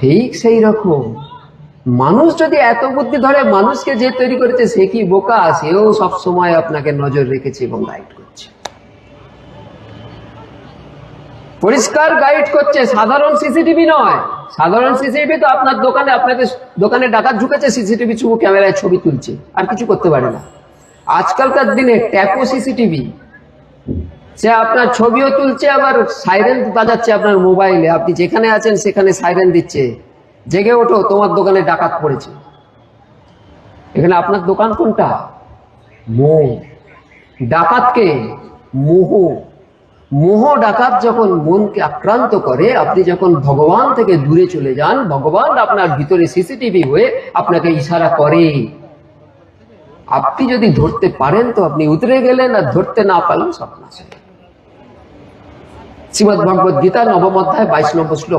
ঠিক সেই রকম মানুষ যদি এত বুদ্ধি ধরে, মানুষকে যে তৈরি করেছে সে কি বোকা? সেও সব সময় আপনাকে নজর রেখেছে এবং গাইড করছে, পরিষ্কার গাইড করছে। সাধারণ সিসিটিভি নয়, সাধারণ সিসিটিভি তো আপনার দোকানে, আপনাকে দোকানে ডাকাত ঢুকেছে, সিসিটিভি চুপ ক্যামেরায় ছবি তুলছে, আর কিছু করতে পারে না। আজকালকার দিনে ট্যাপো সিসিটিভি, সে আপনার ছবিও তুলছে, আবার সাইরেন বাজাচ্ছে আপনার মোবাইলে, আপনি যেখানে আছেন সেখানে সাইরেন দিচ্ছে, জেগে ওঠো তোমার দোকানে ডাকাত পড়েছে। এখানে আপনার দোকান কোনটা? মোহ। ডাকাতকে মোহ, মোহ ডাকাত যখন মনকে আক্রান্ত করে, আপনি যখন ভগবান থেকে দূরে চলে যান, ভগবান আপনার ভিতরে সিসিটিভি হয়ে আপনাকে ইশারা করে। আপনি যদি ধরতে পারেন তো আপনি উতরে গেলেন, আর ধরতে না পারলেন সর্বনাশ। শ্রীমদ্ ভগবদ্ গীতা 9ম অধ্যায় 22 নম্বর শ্লোক।